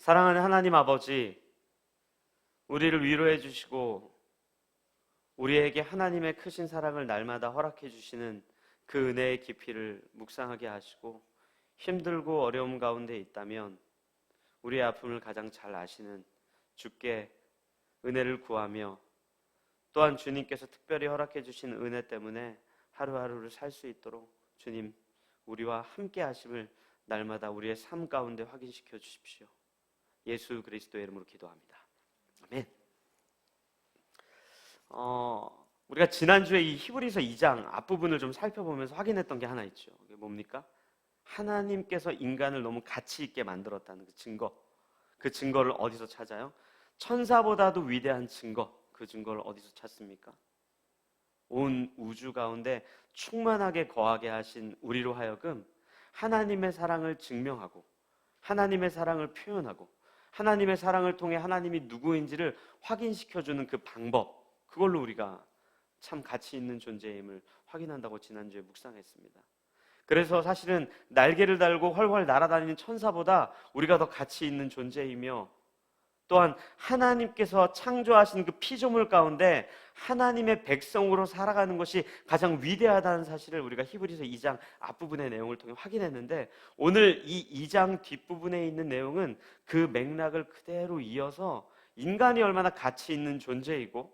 사랑하는 하나님 아버지, 우리를 위로해 주시고 우리에게 하나님의 크신 사랑을 날마다 허락해 주시는 그 은혜의 깊이를 묵상하게 하시고, 힘들고 어려움 가운데 있다면 우리의 아픔을 가장 잘 아시는 주께 은혜를 구하며, 또한 주님께서 특별히 허락해 주신 은혜 때문에 하루하루를 살 수 있도록 주님 우리와 함께 하심을 날마다 우리의 삶 가운데 확인시켜 주십시오. 예수 그리스도의 이름으로 기도합니다. 아멘. 우리가 지난주에 이 히브리서 2장 앞부분을 좀 살펴보면서 확인했던 게 하나 있죠. 그게 뭡니까? 하나님께서 인간을 너무 가치 있게 만들었다는 그 증거. 그 증거를 어디서 찾아요? 천사보다도 위대한 증거. 그 증거를 어디서 찾습니까? 온 우주 가운데 충만하게 거하게 하신 우리로 하여금 하나님의 사랑을 증명하고, 하나님의 사랑을 표현하고, 하나님의 사랑을 통해 하나님이 누구인지를 확인시켜주는 그 방법, 그걸로 우리가 참 가치 있는 존재임을 확인한다고 지난주에 묵상했습니다. 그래서 사실은 날개를 달고 훨훨 날아다니는 천사보다 우리가 더 가치 있는 존재이며, 또한 하나님께서 창조하신 그 피조물 가운데 하나님의 백성으로 살아가는 것이 가장 위대하다는 사실을 우리가 히브리서 2장 앞부분의 내용을 통해 확인했는데, 오늘 이 2장 뒷부분에 있는 내용은 그 맥락을 그대로 이어서 인간이 얼마나 가치 있는 존재이고,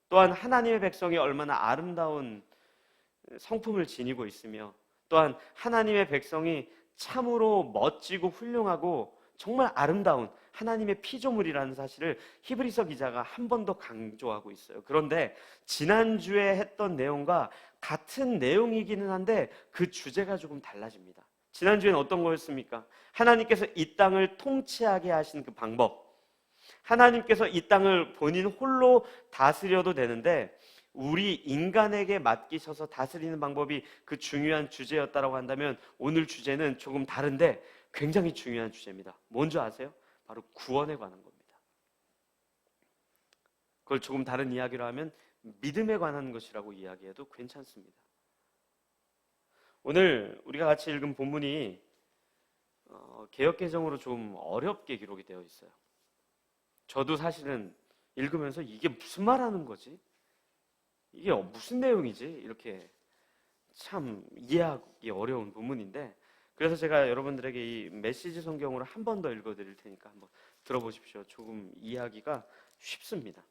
또한 하나님의 백성이 얼마나 아름다운 성품을 지니고 있으며, 또한 하나님의 백성이 참으로 멋지고 훌륭하고 정말 아름다운 하나님의 피조물이라는 사실을 히브리서 기자가 한 번 더 강조하고 있어요. 그런데 지난주에 했던 내용과 같은 내용이기는 한데 그 주제가 조금 달라집니다. 지난주에는 어떤 거였습니까? 하나님께서 이 땅을 통치하게 하신 그 방법, 하나님께서 이 땅을 본인 홀로 다스려도 되는데 우리 인간에게 맡기셔서 다스리는 방법이 그 중요한 주제였다고 한다면, 오늘 주제는 조금 다른데 굉장히 중요한 주제입니다. 뭔지 아세요? 바로 구원에 관한 겁니다. 그걸 조금 다른 이야기로 하면 믿음에 관한 것이라고 이야기해도 괜찮습니다. 오늘 우리가 같이 읽은 본문이 개역개정으로 좀 어렵게 기록이 되어 있어요. 저도 사실은 읽으면서 이게 무슨 말하는 거지? 이게 무슨 내용이지? 이렇게 참 이해하기 어려운 본문인데, 그래서 제가 여러분들에게 이 메시지 성경으로 한 번 더 읽어드릴 테니까 한번 들어보십시오. 조금 이해하기가 쉽습니다.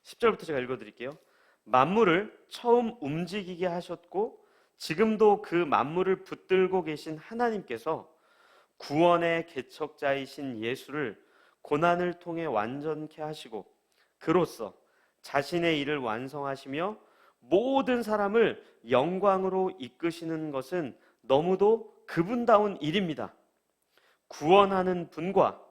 10절부터 제가 읽어드릴게요. 만물을 처음 움직이게 하셨고 지금도 그 만물을 붙들고 계신 하나님께서 구원의 개척자이신 예수를 고난을 통해 완전케 하시고 그로써 자신의 일을 완성하시며 모든 사람을 영광으로 이끄시는 것은 너무도 그분다운 일입니다. 구원하는 분과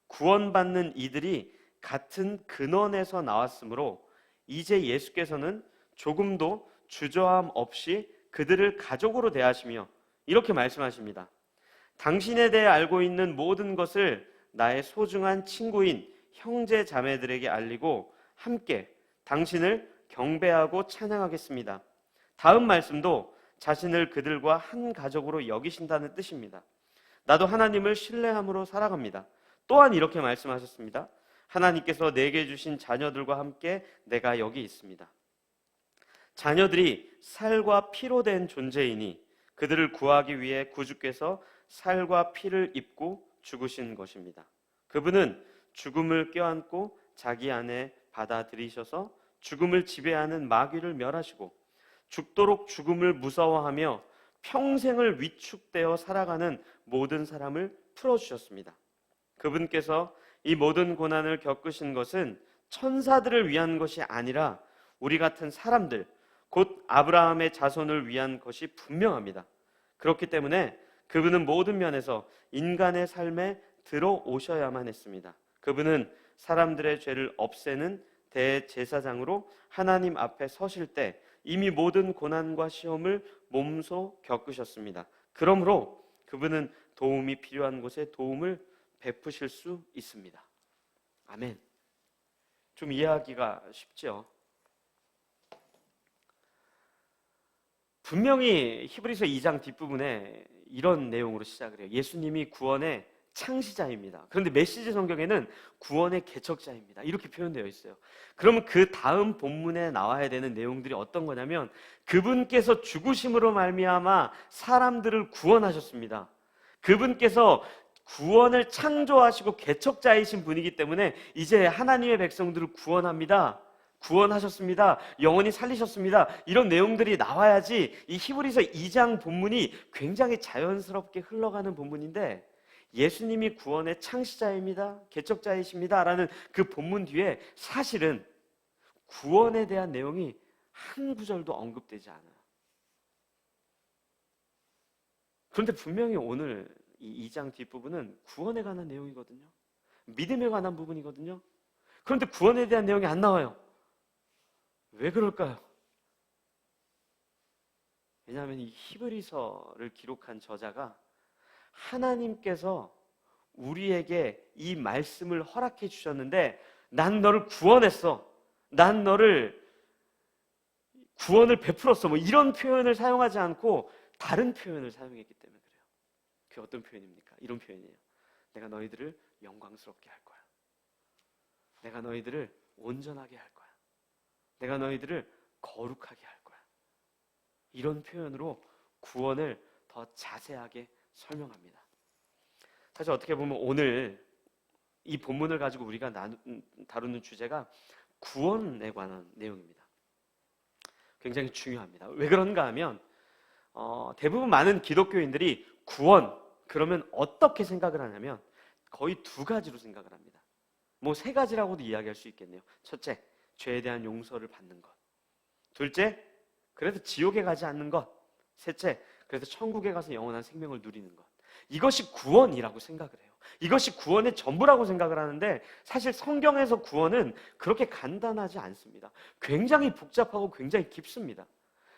구원받는 이들이 같은 근원에서 나왔으므로 이제 예수께서는 조금도 주저함 없이 그들을 가족으로 대하시며 이렇게 말씀하십니다. 당신에 대해 알고 있는 모든 것을 나의 소중한 친구인 형제 자매들에게 알리고 함께 당신을 경배하고 찬양하겠습니다. 다음 말씀도 자신을 그들과 한 가족으로 여기신다는 뜻입니다. 나도 하나님을 신뢰함으로 살아갑니다. 또한 이렇게 말씀하셨습니다. 하나님께서 내게 주신 자녀들과 함께 내가 여기 있습니다. 자녀들이 살과 피로 된 존재이니 그들을 구하기 위해 구주께서 살과 피를 입고 죽으신 것입니다. 그분은 죽음을 껴안고 자기 안에 받아들이셔서 죽음을 지배하는 마귀를 멸하시고 죽도록 죽음을 무서워하며 평생을 위축되어 살아가는 모든 사람을 풀어주셨습니다. 그분께서 이 모든 고난을 겪으신 것은 천사들을 위한 것이 아니라 우리 같은 사람들, 곧 아브라함의 자손을 위한 것이 분명합니다. 그렇기 때문에 그분은 모든 면에서 인간의 삶에 들어오셔야만 했습니다. 그분은 사람들의 죄를 없애는 대제사장으로 하나님 앞에 서실 때 이미 모든 고난과 시험을 몸소 겪으셨습니다. 그러므로 그분은 도움이 필요한 곳에 도움을 베푸실 수 있습니다. 아멘. 좀 이해하기가 쉽죠? 분명히 히브리서 2장 뒷부분에 이런 내용으로 시작을 해요. 예수님이 구원의 창시자입니다. 그런데 메시지 성경에는 구원의 개척자입니다. 이렇게 표현되어 있어요. 그러면 그 다음 본문에 나와야 되는 내용들이 어떤 거냐면 그분께서 죽으심으로 말미암아 사람들을 구원하셨습니다. 그분께서 구원을 창조하시고 개척자이신 분이기 때문에 이제 하나님의 백성들을 구원합니다. 구원하셨습니다. 영원히 살리셨습니다. 이런 내용들이 나와야지 이 히브리서 2장 본문이 굉장히 자연스럽게 흘러가는 본문인데 예수님이 구원의 창시자입니다. 개척자이십니다. 라는 그 본문 뒤에 사실은 구원에 대한 내용이 한 구절도 언급되지 않아요. 그런데 분명히 오늘 이 2장 뒷부분은 구원에 관한 내용이거든요. 믿음에 관한 부분이거든요. 그런데 구원에 대한 내용이 안 나와요. 왜 그럴까요? 왜냐하면 이 히브리서를 기록한 저자가 하나님께서 우리에게 이 말씀을 허락해 주셨는데 난 너를 구원했어. 난 너를 구원을 베풀었어. 뭐 이런 표현을 사용하지 않고 다른 표현을 사용했기 때문에 그래요. 그게 어떤 표현입니까? 이런 표현이에요. 내가 너희들을 영광스럽게 할 거야. 내가 너희들을 온전하게 할 거야. 내가 너희들을 거룩하게 할 거야. 이런 표현으로 구원을 더 자세하게 설명합니다. 사실 어떻게 보면 오늘 이 본문을 가지고 우리가 다루는 주제가 구원에 관한 내용입니다. 굉장히 중요합니다. 왜 그런가 하면 대부분 많은 기독교인들이 구원 그러면 어떻게 생각을 하냐면 거의 두 가지로 생각을 합니다. 뭐 세 가지라고도 이야기할 수 있겠네요. 첫째, 죄에 대한 용서를 받는 것. 둘째, 그래서 지옥에 가지 않는 것. 셋째, 그래서 천국에 가서 영원한 생명을 누리는 것. 이것이 구원이라고 생각을 해요. 이것이 구원의 전부라고 생각을 하는데 사실 성경에서 구원은 그렇게 간단하지 않습니다. 굉장히 복잡하고 굉장히 깊습니다.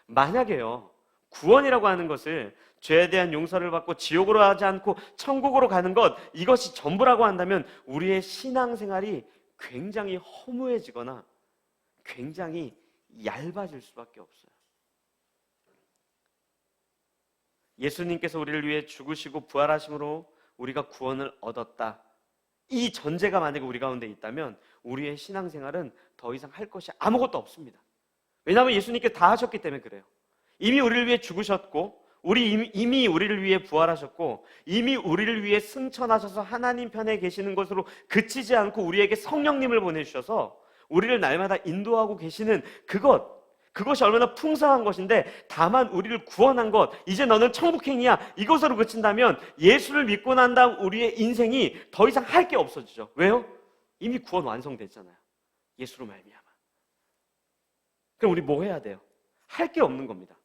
만약에요, 구원이라고 하는 것을 죄에 대한 용서를 받고 지옥으로 가지 않고 천국으로 가는 것, 이것이 전부라고 한다면 우리의 신앙생활이 굉장히 허무해지거나 굉장히 얇아질 수밖에 없어요. 예수님께서 우리를 위해 죽으시고 부활하심으로 우리가 구원을 얻었다. 이 전제가 만약에 우리 가운데 있다면 우리의 신앙생활은 더 이상 할 것이 아무것도 없습니다. 왜냐하면 예수님께 다 하셨기 때문에 그래요. 이미 우리를 위해 죽으셨고 이미 우리를 위해 부활하셨고 이미 우리를 위해 승천하셔서 하나님 편에 계시는 것으로 그치지 않고 우리에게 성령님을 보내주셔서 우리를 날마다 인도하고 계시는 그것이 얼마나 풍성한 것인데 다만 우리를 구원한 것, 이제 너는 천국행이야, 이것으로 그친다면 예수를 믿고 난 다음 우리의 인생이 더 이상 할 게 없어지죠. 왜요? 이미 구원 완성됐잖아요. 예수로 말미암아. 그럼 우리 뭐 해야 돼요? 할 게 없는 겁니다.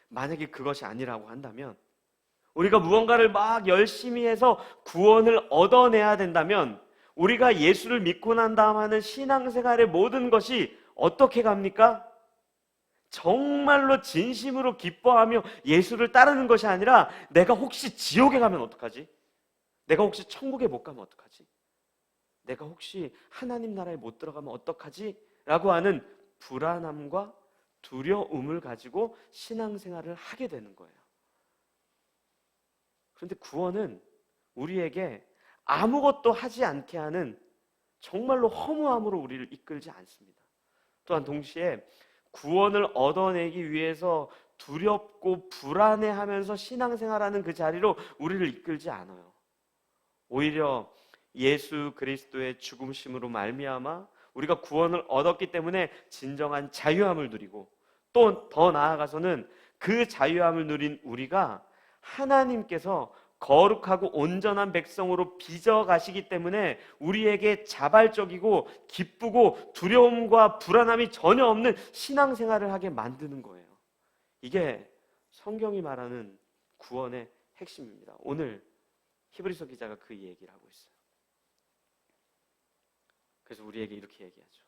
만약에 그것이 아니라고 한다면 우리가 무언가를 막 열심히 해서 구원을 얻어내야 된다면 우리가 예수를 믿고 난 다음 하는 신앙생활의 모든 것이 어떻게 갑니까? 정말로 진심으로 기뻐하며 예수를 따르는 것이 아니라 내가 혹시 지옥에 가면 어떡하지? 내가 혹시 천국에 못 가면 어떡하지? 내가 혹시 하나님 나라에 못 들어가면 어떡하지? 라고 하는 불안함과 두려움을 가지고 신앙생활을 하게 되는 거예요. 그런데 구원은 우리에게 아무것도 하지 않게 하는 정말로 허무함으로 우리를 이끌지 않습니다. 또한 동시에 구원을 얻어내기 위해서 두렵고 불안해하면서 신앙생활하는 그 자리로 우리를 이끌지 않아요. 오히려 예수 그리스도의 죽음심으로 말미암아 우리가 구원을 얻었기 때문에 진정한 자유함을 누리고 또 더 나아가서는 그 자유함을 누린 우리가 하나님께서 거룩하고 온전한 백성으로 빚어가시기 때문에 우리에게 자발적이고 기쁘고 두려움과 불안함이 전혀 없는 신앙생활을 하게 만드는 거예요. 이게 성경이 말하는 구원의 핵심입니다. 오늘 히브리서 기자가 그 얘기를 하고 있어요. 그래서 우리에게 이렇게 얘기하죠.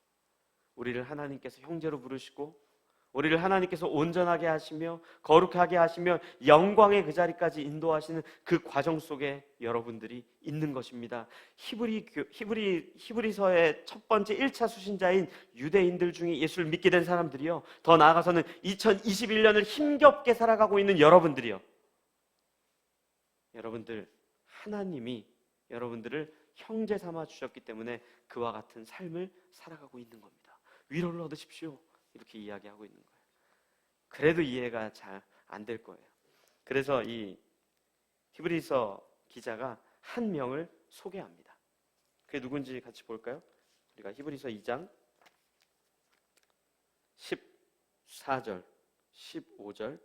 우리를 하나님께서 형제로 부르시고 우리를 하나님께서 온전하게 하시며 거룩하게 하시며 영광의 그 자리까지 인도하시는 그 과정 속에 여러분들이 있는 것입니다. 히브리서의 첫 번째 1차 수신자인 유대인들 중에 예수를 믿게 된 사람들이요, 더 나아가서는 2021년을 힘겹게 살아가고 있는 여러분들이요, 여러분들, 하나님이 여러분들을 형제 삼아 주셨기 때문에 그와 같은 삶을 살아가고 있는 겁니다. 위로를 얻으십시오. 이렇게 이야기하고 있는 거예요. 그래도 이해가 잘 안 될 거예요. 그래서 이 히브리서 기자가 한 명을 소개합니다. 그게 누군지 같이 볼까요? 우리가 히브리서 2장 14절, 15절,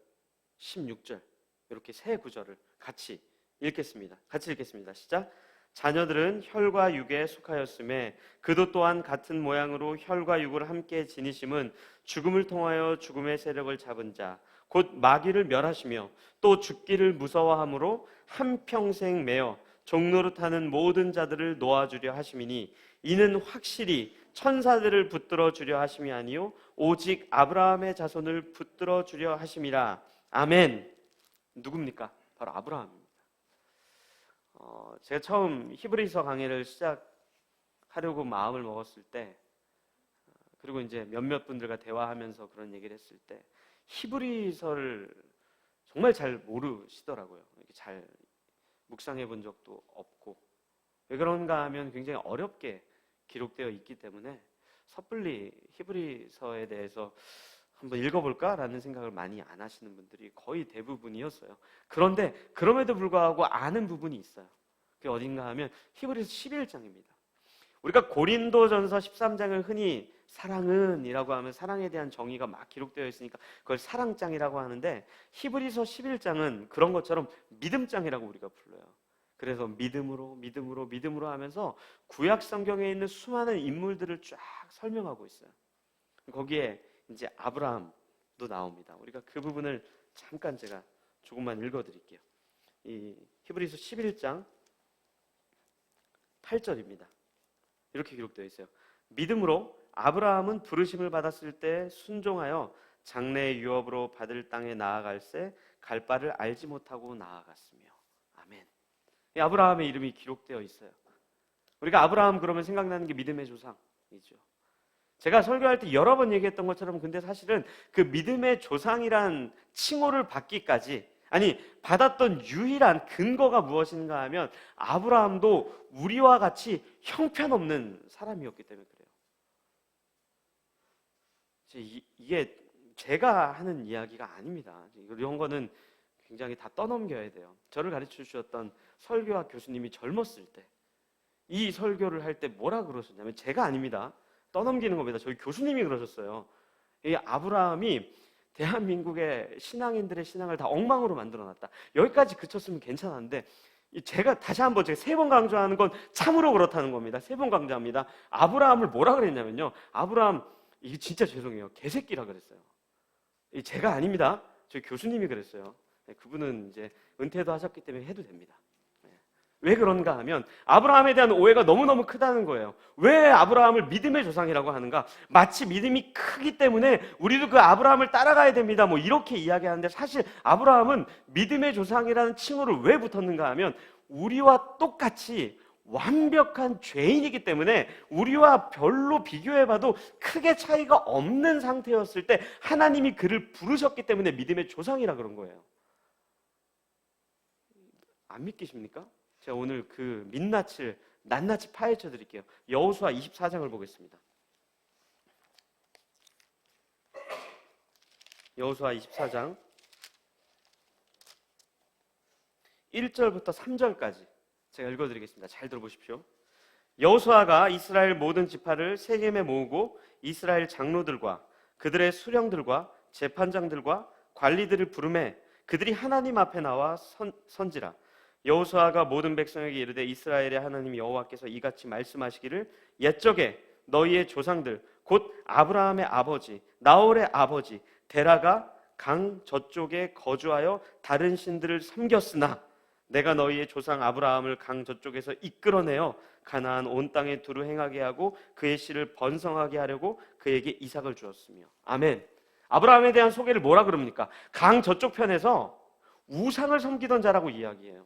16절 이렇게 세 구절을 같이 읽겠습니다. 시작. 자녀들은 혈과 육에 속하였음에 그도 또한 같은 모양으로 혈과 육을 함께 지니심은 죽음을 통하여 죽음의 세력을 잡은 자 곧 마귀를 멸하시며 또 죽기를 무서워함으로 한평생 매어 종노릇하는 모든 자들을 놓아주려 하심이니 이는 확실히 천사들을 붙들어 주려 하심이 아니요 오직 아브라함의 자손을 붙들어 주려 하심이라. 아멘. 누굽니까? 바로 아브라함입니다. 제가 처음 히브리서 강의를 시작하려고 마음을 먹었을 때, 그리고 이제 몇몇 분들과 대화하면서 그런 얘기를 했을 때 히브리서를 정말 잘 모르시더라고요. 이렇게 잘 묵상해 본 적도 없고, 왜 그런가 하면 굉장히 어렵게 기록되어 있기 때문에 섣불리 히브리서에 대해서 한번 읽어볼까라는 생각을 많이 안 하시는 분들이 거의 대부분이었어요. 그런데 그럼에도 불구하고 아는 부분이 있어요. 그게 어딘가 하면 히브리서 11장입니다. 우리가 고린도전서 13장을 흔히 사랑은 이라고 하면 사랑에 대한 정의가 막 기록되어 있으니까 그걸 사랑장이라고 하는데, 히브리서 11장은 그런 것처럼 믿음장이라고 우리가 불러요. 그래서 믿음으로 하면서 구약 성경에 있는 수많은 인물들을 쫙 설명하고 있어요. 거기에 이제 아브라함도 나옵니다. 우리가 그 부분을 잠깐 제가 조금만 읽어드릴게요. 이 히브리서 11장 8절입니다. 이렇게 기록되어 있어요. 믿음으로 아브라함은 부르심을 받았을 때 순종하여 장래의 유업으로 받을 땅에 나아갈새 갈 바를 알지 못하고 나아갔으며. 아멘. 이 아브라함의 이름이 기록되어 있어요. 우리가 아브라함 그러면 생각나는 게 믿음의 조상이죠. 제가 설교할 때 여러 번 얘기했던 것처럼, 근데 사실은 그 믿음의 조상이란 칭호를 받기까지, 아니 받았던 유일한 근거가 무엇인가 하면 아브라함도 우리와 같이 형편없는 사람이었기 때문에 그래요. 이게 제가 하는 이야기가 아닙니다. 이런 거는 굉장히 다 떠넘겨야 돼요. 저를 가르쳐 주셨던 설교학 교수님이 젊었을 때 이 설교를 할 때 뭐라 그러셨냐면, 제가 아닙니다. 떠넘기는 겁니다. 저희 교수님이 그러셨어요. 이 아브라함이 대한민국의 신앙인들의 신앙을 다 엉망으로 만들어놨다. 여기까지 그쳤으면 괜찮았는데, 제가 다시 한번 제가 3번 강조하는 건 참으로 그렇다는 겁니다. 3번 강조합니다. 아브라함을 뭐라 그랬냐면요, 아브라함, 이게 진짜 죄송해요, 개새끼라 그랬어요. 제가 아닙니다. 저희 교수님이 그랬어요. 그분은 이제 은퇴도 하셨기 때문에 해도 됩니다. 왜 그런가 하면 아브라함에 대한 오해가 너무너무 크다는 거예요. 왜 아브라함을 믿음의 조상이라고 하는가? 마치 믿음이 크기 때문에 우리도 그 아브라함을 따라가야 됩니다, 뭐 이렇게 이야기하는데, 사실 아브라함은 믿음의 조상이라는 칭호를 왜 붙었는가 하면 우리와 똑같이 완벽한 죄인이기 때문에 우리와 별로 비교해봐도 크게 차이가 없는 상태였을 때 하나님이 그를 부르셨기 때문에 믿음의 조상이라 그런 거예요. 안 믿기십니까? 제가 오늘 그 민낯을 낱낱이 파헤쳐 드릴게요. 여호수아 24장을 보겠습니다. 여호수아 24장 1절부터 3절까지 제가 읽어드리겠습니다. 잘 들어보십시오. 여호수아가 이스라엘 모든 지파를 세겜에 모으고 이스라엘 장로들과 그들의 수령들과 재판장들과 관리들을 부르매 그들이 하나님 앞에 나와 선지라. 여호수아가 모든 백성에게 이르되 이스라엘의 하나님 여호와께서 이같이 말씀하시기를 옛적에 너희의 조상들 곧 아브라함의 아버지 나홀의 아버지 데라가 강 저쪽에 거주하여 다른 신들을 섬겼으나 내가 너희의 조상 아브라함을 강 저쪽에서 이끌어내어 가나안 온 땅에 두루 행하게 하고 그의 씨를 번성하게 하려고 그에게 이삭을 주었으며. 아멘. 아브라함에 대한 소개를 뭐라 그럽니까? 강 저쪽 편에서 우상을 섬기던 자라고 이야기해요.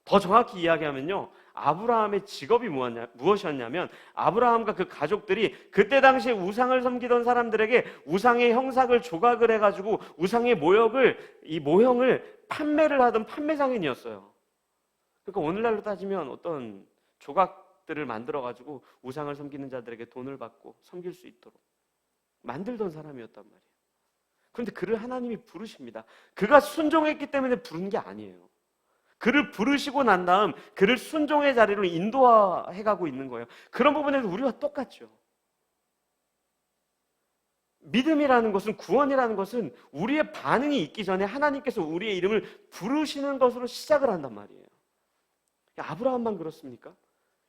더 정확히 이야기하면요, 아브라함의 직업이 무엇이었냐면 아브라함과 그 가족들이 그때 당시에 우상을 섬기던 사람들에게 우상의 형상을 조각을 해가지고 우상의 모형을 판매를 하던 판매상인이었어요. 그러니까 오늘날로 따지면 어떤 조각들을 만들어가지고 우상을 섬기는 자들에게 돈을 받고 섬길 수 있도록 만들던 사람이었단 말이에요. 그런데 그를 하나님이 부르십니다. 그가 순종했기 때문에 부른 게 아니에요. 그를 부르시고 난 다음 그를 순종의 자리로 인도해가고 있는 거예요. 그런 부분에서 우리와 똑같죠. 믿음이라는 것은, 구원이라는 것은 우리의 반응이 있기 전에 하나님께서 우리의 이름을 부르시는 것으로 시작을 한단 말이에요. 아브라함만 그렇습니까?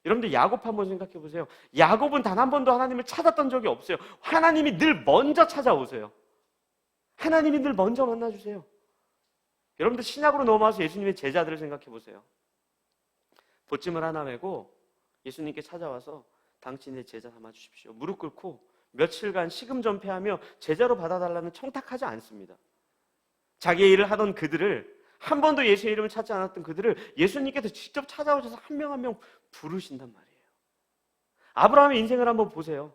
여러분들 야곱 한번 생각해 보세요. 야곱은 단 한 번도 하나님을 찾았던 적이 없어요. 하나님이 늘 먼저 찾아오세요. 하나님이 늘 먼저 만나주세요. 여러분들 신약으로 넘어와서 예수님의 제자들을 생각해 보세요. 보찜을 하나 메고 예수님께 찾아와서 당신의 제자 삼아 주십시오. 무릎 꿇고 며칠간 식음 전폐하며 제자로 받아달라는 청탁하지 않습니다. 자기의 일을 하던 그들을, 한 번도 예수의 이름을 찾지 않았던 그들을 예수님께서 직접 찾아오셔서 한 명 한 명 부르신단 말이에요. 아브라함의 인생을 한번 보세요.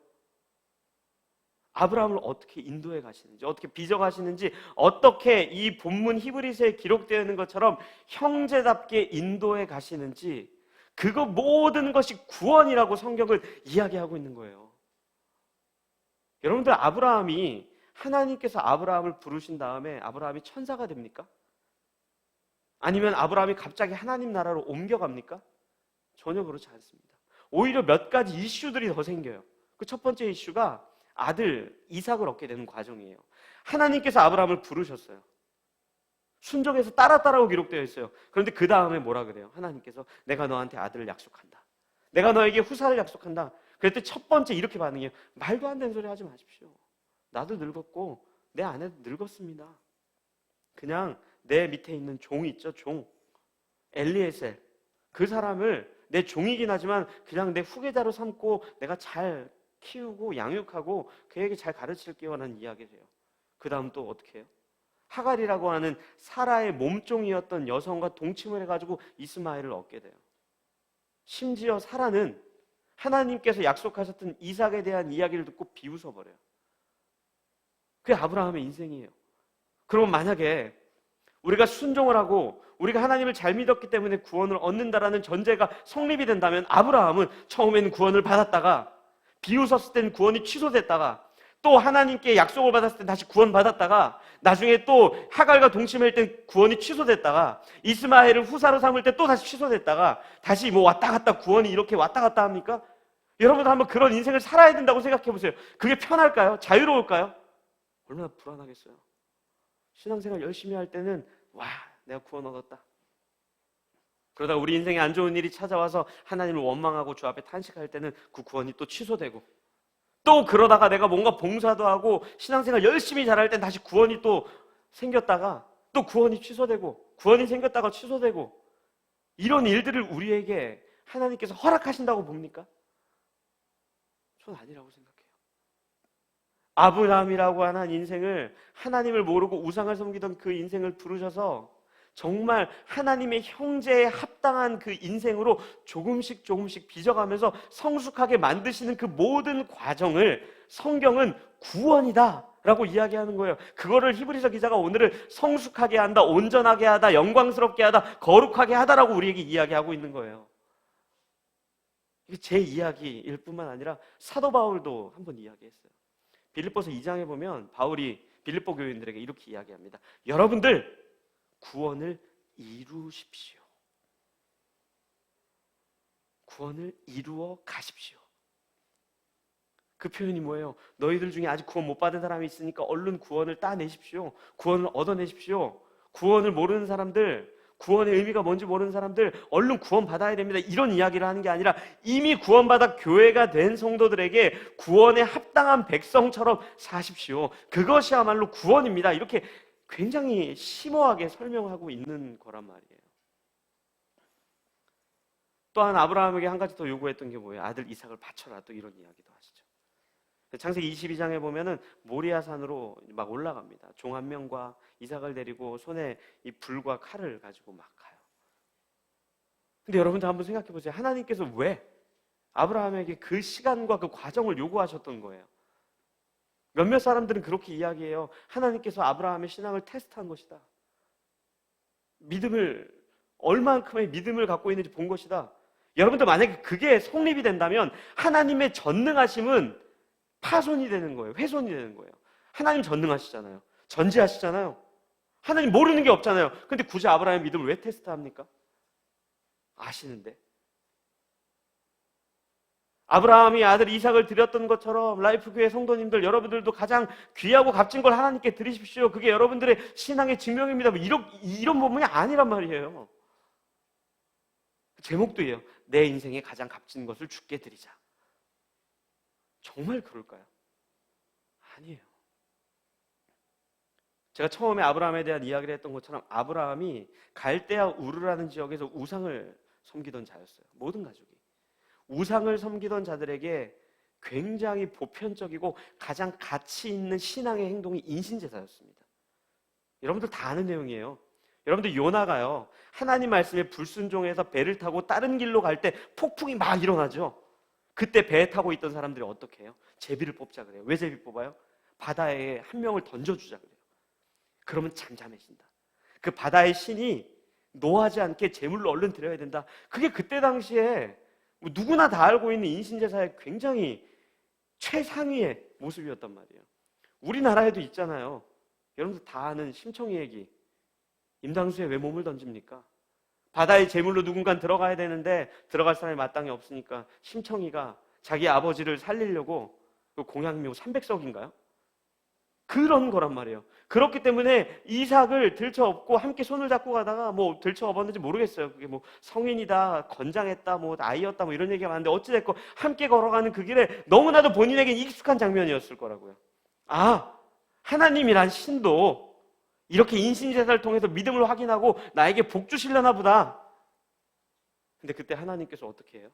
아브라함을 어떻게 인도해 가시는지, 어떻게 빚어 가시는지, 어떻게 이 본문 히브리서에 기록되어 있는 것처럼 형제답게 인도해 가시는지, 그거 모든 것이 구원이라고 성경은 이야기하고 있는 거예요. 여러분들, 아브라함이, 하나님께서 아브라함을 부르신 다음에 아브라함이 천사가 됩니까? 아니면 아브라함이 갑자기 하나님 나라로 옮겨갑니까? 전혀 그렇지 않습니다. 오히려 몇 가지 이슈들이 더 생겨요. 그 첫 번째 이슈가 아들 이삭을 얻게 되는 과정이에요. 하나님께서 아브라함을 부르셨어요. 순종해서 따랐다라고 기록되어 있어요. 그런데 그 다음에 뭐라 그래요? 하나님께서 내가 너한테 아들을 약속한다. 내가 너에게 후사를 약속한다. 그랬더니 첫 번째 이렇게 반응해요. 말도 안 되는 소리 하지 마십시오. 나도 늙었고 내 아내도 늙었습니다. 그냥 내 밑에 있는 종 있죠, 종. 엘리에셀. 그 사람을 내 종이긴 하지만 그냥 내 후계자로 삼고 내가 잘 키우고 양육하고 그에게 잘 가르칠게요 라는 이야기를 해요. 그 다음 또 어떻게 해요? 하갈이라고 하는 사라의 몸종이었던 여성과 동침을 해가지고 이스마엘을 얻게 돼요. 심지어 사라는 하나님께서 약속하셨던 이삭에 대한 이야기를 듣고 비웃어버려요. 그게 아브라함의 인생이에요. 그럼 만약에 우리가 순종을 하고 우리가 하나님을 잘 믿었기 때문에 구원을 얻는다라는 전제가 성립이 된다면, 아브라함은 처음에는 구원을 받았다가 비웃었을 때는 구원이 취소됐다가 또 하나님께 약속을 받았을 때 다시 구원받았다가 나중에 또 하갈과 동침할 때 구원이 취소됐다가 이스마엘을 후사로 삼을 때 또 다시 취소됐다가 다시 뭐 왔다 갔다 구원이 이렇게 왔다 갔다 합니까? 여러분 한번 그런 인생을 살아야 된다고 생각해 보세요. 그게 편할까요? 자유로울까요? 얼마나 불안하겠어요. 신앙생활 열심히 할 때는 와, 내가 구원 얻었다. 그러다 우리 인생에 안 좋은 일이 찾아와서 하나님을 원망하고 주 앞에 탄식할 때는 그 구원이 또 취소되고, 또 그러다가 내가 뭔가 봉사도 하고 신앙생활 열심히 잘할 땐 다시 구원이 또 생겼다가 또 구원이 취소되고, 구원이 생겼다가 취소되고, 이런 일들을 우리에게 하나님께서 허락하신다고 봅니까? 전 아니라고 생각해요. 아브라함이라고 하는 인생을, 하나님을 모르고 우상을 섬기던 그 인생을 부르셔서 정말 하나님의 형제에 합당한 그 인생으로 조금씩 조금씩 빚어가면서 성숙하게 만드시는 그 모든 과정을 성경은 구원이다 라고 이야기하는 거예요. 그거를 히브리서 기자가 오늘은 성숙하게 한다, 온전하게 하다, 영광스럽게 하다, 거룩하게 하다라고 우리에게 이야기하고 있는 거예요. 이게 제 이야기일 뿐만 아니라 사도 바울도 한번 이야기했어요. 빌립보서 2장에 보면 바울이 빌립보 교인들에게 이렇게 이야기합니다. 여러분들 구원을 이루십시오. 구원을 이루어 가십시오. 그 표현이 뭐예요? 너희들 중에 아직 구원 못 받은 사람이 있으니까 얼른 구원을 따내십시오. 구원을 얻어내십시오. 구원을 모르는 사람들, 구원의 의미가 뭔지 모르는 사람들 얼른 구원 받아야 됩니다. 이런 이야기를 하는 게 아니라 이미 구원받아 교회가 된 성도들에게 구원에 합당한 백성처럼 사십시오. 그것이야말로 구원입니다. 이렇게 굉장히 심오하게 설명하고 있는 거란 말이에요. 또한 아브라함에게 한 가지 더 요구했던 게 뭐예요? 아들 이삭을 바쳐라. 또 이런 이야기도 하시죠. 창세기 22장에 보면은 모리아 산으로 막 올라갑니다. 종 한 명과 이삭을 데리고 손에 이 불과 칼을 가지고 막 가요. 근데 여러분들 한번 생각해 보세요. 하나님께서 왜 아브라함에게 그 시간과 그 과정을 요구하셨던 거예요? 몇몇 사람들은 그렇게 이야기해요. 하나님께서 아브라함의 신앙을 테스트한 것이다. 믿음을 얼만큼의 믿음을 갖고 있는지 본 것이다. 여러분들 만약에 그게 성립이 된다면 하나님의 전능하심은 파손이 되는 거예요. 훼손이 되는 거예요. 하나님 전능하시잖아요. 전지하시잖아요. 하나님 모르는 게 없잖아요. 근데 굳이 아브라함의 믿음을 왜 테스트합니까? 아시는데. 아브라함이 아들 이삭을 드렸던 것처럼 라이프교회 성도님들 여러분들도 가장 귀하고 값진 걸 하나님께 드리십시오. 그게 여러분들의 신앙의 증명입니다. 뭐 이런 본문이 아니란 말이에요. 제목도 이에요. 내 인생에 가장 값진 것을 주께 드리자. 정말 그럴까요? 아니에요. 제가 처음에 아브라함에 대한 이야기를 했던 것처럼 아브라함이 갈대아 우르라는 지역에서 우상을 섬기던 자였어요. 모든 가족이. 우상을 섬기던 자들에게 굉장히 보편적이고 가장 가치 있는 신앙의 행동이 인신제사였습니다. 여러분들 다 아는 내용이에요. 여러분들 요나가요, 하나님 말씀에 불순종해서 배를 타고 다른 길로 갈 때 폭풍이 막 일어나죠. 그때 배에 타고 있던 사람들이 어떻게 해요? 제비를 뽑자 그래요. 왜 제비 뽑아요? 바다에 한 명을 던져주자 그래요. 그러면 잠잠해진다. 그 바다의 신이 노하지 않게 제물로 얼른 드려야 된다. 그게 그때 당시에 뭐 누구나 다 알고 있는 인신제사의 굉장히 최상위의 모습이었단 말이에요. 우리나라에도 있잖아요. 여러분들 다 아는 심청이 얘기. 임당수에 왜 몸을 던집니까? 바다의 제물로 누군가 들어가야 되는데 들어갈 사람이 마땅히 없으니까 심청이가 자기 아버지를 살리려고 그 공양묘 300석인가요? 그런 거란 말이에요. 그렇기 때문에 이삭을 들쳐업고 함께 손을 잡고 가다가 뭐 들쳐업었는지 모르겠어요. 그게 뭐 성인이다, 건장했다, 뭐 아이였다, 뭐 이런 얘기가 많은데 어찌됐건 함께 걸어가는 그 길에 너무나도 본인에겐 익숙한 장면이었을 거라고요. 아, 하나님이란 신도 이렇게 인신제사를 통해서 믿음을 확인하고 나에게 복 주시려나 보다. 근데 그때 하나님께서 어떻게 해요?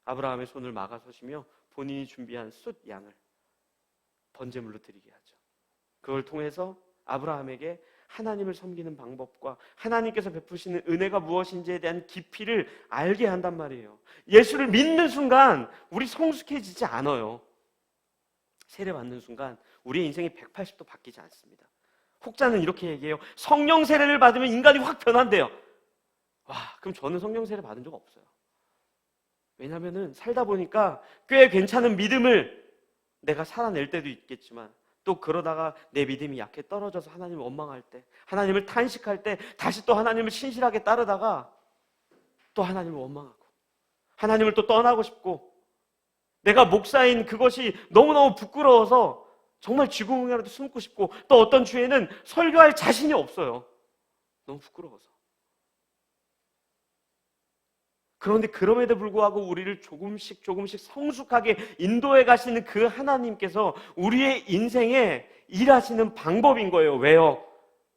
아브라함의 손을 막아서시며 본인이 준비한 숫 양을 번제물로 드리게 하죠. 그걸 통해서 아브라함에게 하나님을 섬기는 방법과 하나님께서 베푸시는 은혜가 무엇인지에 대한 깊이를 알게 한단 말이에요. 예수를 믿는 순간 우리 성숙해지지 않아요. 세례 받는 순간 우리의 인생이 180도 바뀌지 않습니다. 혹자는 이렇게 얘기해요. 성령 세례를 받으면 인간이 확 변한대요. 와, 그럼 저는 성령 세례 받은 적 없어요. 왜냐하면 살다 보니까 꽤 괜찮은 믿음을 내가 살아낼 때도 있겠지만 또 그러다가 내 믿음이 약해 떨어져서 하나님을 원망할 때, 하나님을 탄식할 때 다시 또 하나님을 신실하게 따르다가 또 하나님을 원망하고 하나님을 또 떠나고 싶고 내가 목사인 그것이 너무너무 부끄러워서 정말 쥐구멍이라도 숨고 싶고 또 어떤 주에는 설교할 자신이 없어요. 너무 부끄러워서. 그런데 그럼에도 불구하고 우리를 조금씩 성숙하게 인도해 가시는 그 하나님께서 우리의 인생에 일하시는 방법인 거예요. 왜요?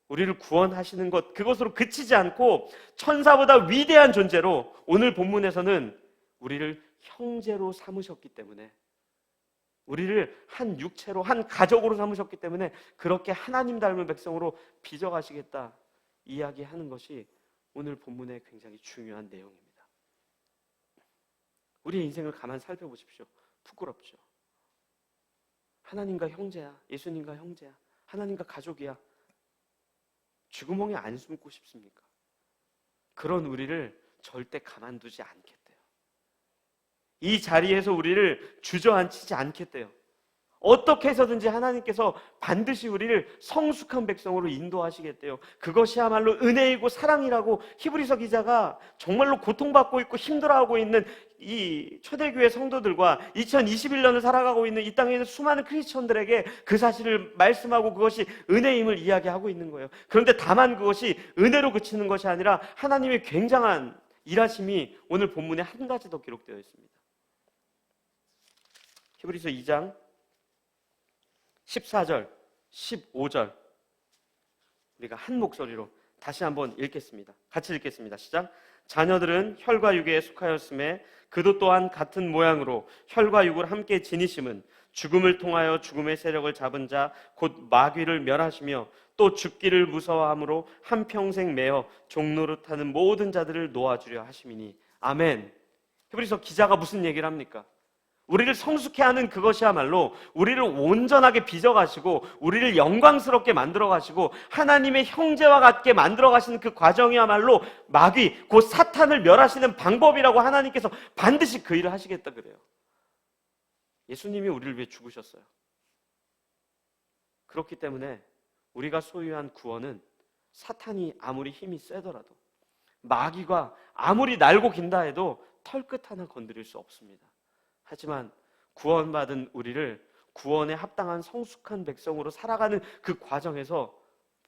우리를 구원하시는 것, 그것으로 그치지 않고 천사보다 위대한 존재로 오늘 본문에서는 우리를 형제로 삼으셨기 때문에, 우리를 한 육체로 한 가족으로 삼으셨기 때문에 그렇게 하나님 닮은 백성으로 빚어가시겠다 이야기하는 것이 오늘 본문의 굉장히 중요한 내용입니다. 우리의 인생을 가만 살펴보십시오. 부끄럽죠. 하나님과 형제야, 예수님과 형제야, 하나님과 가족이야. 쥐구멍에 안 숨고 싶습니까? 그런 우리를 절대 가만두지 않겠대요. 이 자리에서 우리를 주저앉히지 않겠대요. 어떻게 해서든지 하나님께서 반드시 우리를 성숙한 백성으로 인도하시겠대요. 그것이야말로 은혜이고 사랑이라고 히브리서 기자가 정말로 고통받고 있고 힘들어하고 있는 이 초대교회 성도들과 2021년을 살아가고 있는 이 땅에 있는 수많은 크리스천들에게 그 사실을 말씀하고 그것이 은혜임을 이야기하고 있는 거예요. 그런데 다만 그것이 은혜로 그치는 것이 아니라 하나님의 굉장한 일하심이 오늘 본문에 한 가지 더 기록되어 있습니다. 히브리서 2장 14절, 15절 우리가 한 목소리로 다시 한번 읽겠습니다. 같이 읽겠습니다. 시작. 자녀들은 혈과 육에 속하였음에 그도 또한 같은 모양으로 혈과 육을 함께 지니심은 죽음을 통하여 죽음의 세력을 잡은 자 곧 마귀를 멸하시며 또 죽기를 무서워함으로 한평생 매어 종노릇하는 모든 자들을 놓아주려 하심이니. 아멘. 히브리서 기자가 무슨 얘기를 합니까? 우리를 성숙해 하는 그것이야말로 우리를 온전하게 빚어가시고 우리를 영광스럽게 만들어가시고 하나님의 형제와 같게 만들어가시는 그 과정이야말로 마귀, 곧 사탄을 멸하시는 방법이라고 하나님께서 반드시 그 일을 하시겠다 그래요. 예수님이 우리를 위해 죽으셨어요. 그렇기 때문에 우리가 소유한 구원은 사탄이 아무리 힘이 세더라도 마귀가 아무리 날고 긴다 해도 털끝 하나 건드릴 수 없습니다. 하지만 구원받은 우리를 구원에 합당한 성숙한 백성으로 살아가는 그 과정에서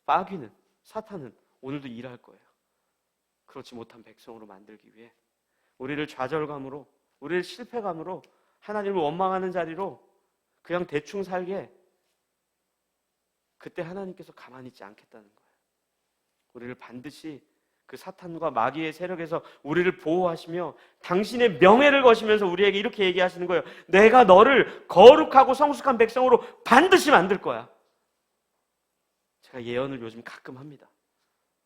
마귀는, 사탄은 오늘도 일할 거예요. 그렇지 못한 백성으로 만들기 위해 우리를 좌절감으로, 우리를 실패감으로, 하나님을 원망하는 자리로 그냥 대충 살게, 그때 하나님께서 가만히 있지 않겠다는 거예요. 우리를 반드시 그 사탄과 마귀의 세력에서 우리를 보호하시며 당신의 명예를 거시면서 우리에게 이렇게 얘기하시는 거예요. 내가 너를 거룩하고 성숙한 백성으로 반드시 만들 거야. 제가 예언을 요즘 가끔 합니다.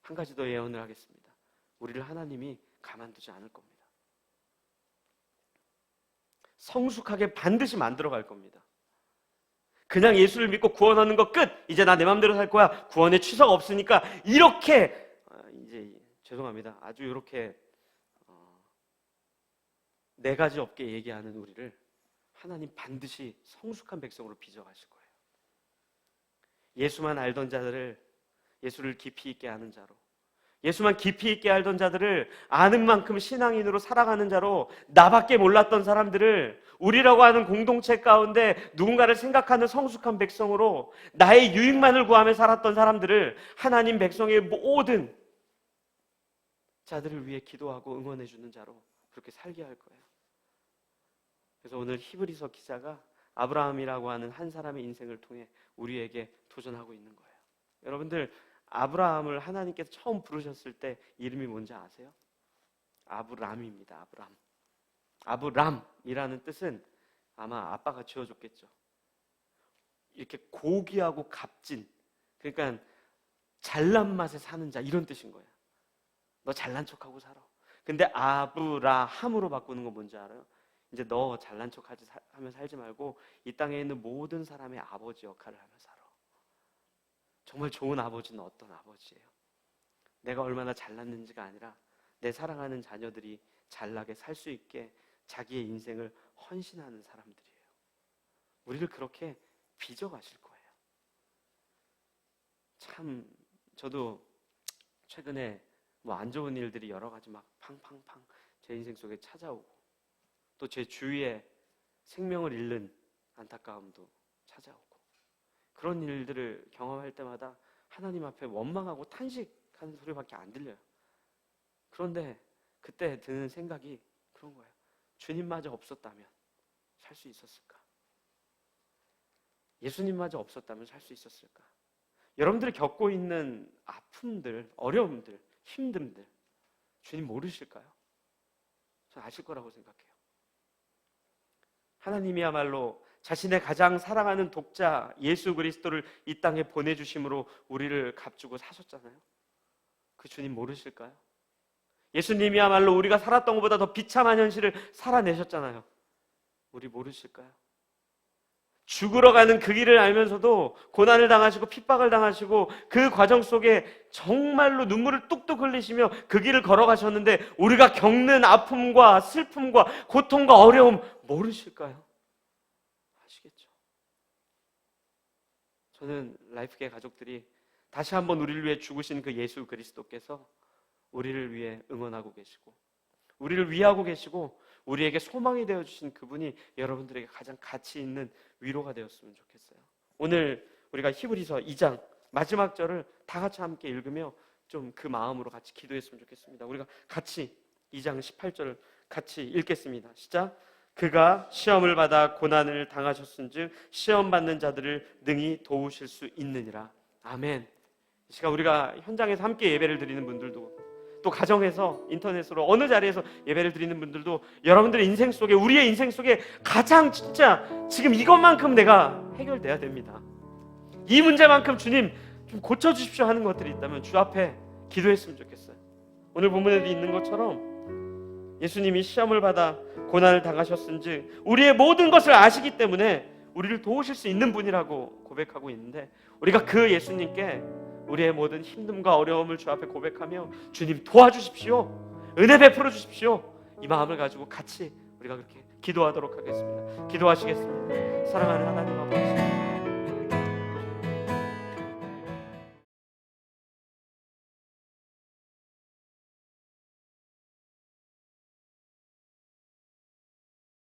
한 가지 더 예언을 하겠습니다. 우리를 하나님이 가만두지 않을 겁니다. 성숙하게 반드시 만들어 갈 겁니다. 그냥 예수를 믿고 구원하는 거 끝! 이제 나 내 맘대로 살 거야. 구원에 취소가 없으니까 이렇게 이제 죄송합니다. 아주 이렇게 네 가지 없게 얘기하는 우리를 하나님 반드시 성숙한 백성으로 빚어가실 거예요. 예수만 알던 자들을 예수를 깊이 있게 아는 자로, 예수만 깊이 있게 알던 자들을 아는 만큼 신앙인으로 살아가는 자로, 나밖에 몰랐던 사람들을 우리라고 하는 공동체 가운데 누군가를 생각하는 성숙한 백성으로, 나의 유익만을 구하며 살았던 사람들을 하나님 백성의 모든 자들을 위해 기도하고 응원해 주는 자로 그렇게 살게 할 거예요. 그래서 오늘 히브리서 기자가 아브라함이라고 하는 한 사람의 인생을 통해 우리에게 도전하고 있는 거예요. 여러분들, 아브라함을 하나님께서 처음 부르셨을 때 이름이 뭔지 아세요? 아브람입니다. 아브람. 아브람이라는 뜻은 아마 아빠가 지어줬겠죠. 이렇게 고귀하고 값진, 그러니까 잘난 맛에 사는 자, 이런 뜻인 거예요. 너 잘난 척하고 살아. 근데 아브라함으로 바꾸는 건 뭔지 알아요? 이제 너 잘난 척하며 살지 말고 이 땅에 있는 모든 사람의 아버지 역할을 하며 살아. 정말 좋은 아버지는 어떤 아버지예요? 내가 얼마나 잘났는지가 아니라 내 사랑하는 자녀들이 잘나게 살 수 있게 자기의 인생을 헌신하는 사람들이에요. 우리를 그렇게 빚어가실 거예요. 참 저도 최근에 안 좋은 일들이 여러 가지 막 팡팡팡 제 인생 속에 찾아오고, 또 제 주위에 생명을 잃는 안타까움도 찾아오고, 그런 일들을 경험할 때마다 하나님 앞에 원망하고 탄식하는 소리밖에 안 들려요. 그런데 그때 드는 생각이 그런 거예요. 주님마저 없었다면 살 수 있었을까? 예수님마저 없었다면 살 수 있었을까? 여러분들이 겪고 있는 아픔들, 어려움들, 힘듦들 주님 모르실까요? 저는 아실 거라고 생각해요. 하나님이야말로 자신의 가장 사랑하는 독자 예수 그리스도를 이 땅에 보내주심으로 우리를 값주고 사셨잖아요. 그 주님 모르실까요? 예수님이야말로 우리가 살았던 것보다 더 비참한 현실을 살아내셨잖아요. 우리 모르실까요? 죽으러 가는 그 길을 알면서도 고난을 당하시고 핍박을 당하시고 그 과정 속에 정말로 눈물을 뚝뚝 흘리시며 그 길을 걸어가셨는데 우리가 겪는 아픔과 슬픔과 고통과 어려움 모르실까요? 아시겠죠? 저는 라이프계 가족들이 다시 한번 우리를 위해 죽으신 그 예수 그리스도께서 우리를 위해 응원하고 계시고 우리를 위하고 계시고 우리에게 소망이 되어주신 그분이 여러분들에게 가장 가치 있는 위로가 되었으면 좋겠어요. 오늘 우리가 히브리서 2장 마지막 절을 다 같이 함께 읽으며 좀 그 마음으로 같이 기도했으면 좋겠습니다. 우리가 같이 2장 18절을 같이 읽겠습니다. 시작. 그가 시험을 받아 고난을 당하셨은즉 시험 받는 자들을 능히 도우실 수 있느니라. 아멘. 이 시간 우리가 현장에서 함께 예배를 드리는 분들도, 또 가정에서 인터넷으로 어느 자리에서 예배를 드리는 분들도 여러분들의 인생 속에, 우리의 인생 속에 가장 진짜 지금 이것만큼 내가 해결돼야 됩니다. 이 문제만큼 주님 좀 고쳐주십시오 하는 것들이 있다면 주 앞에 기도했으면 좋겠어요. 오늘 본문에도 있는 것처럼 예수님이 시험을 받아 고난을 당하셨은즉 우리의 모든 것을 아시기 때문에 우리를 도우실 수 있는 분이라고 고백하고 있는데, 우리가 그 예수님께 우리의 모든 힘듦과 어려움을 주 앞에 고백하며 주님 도와주십시오, 은혜 베풀어 주십시오, 이 마음을 가지고 같이 우리가 그렇게 기도하도록 하겠습니다. 기도하시겠습니다. 사랑하는 하나님 아버지,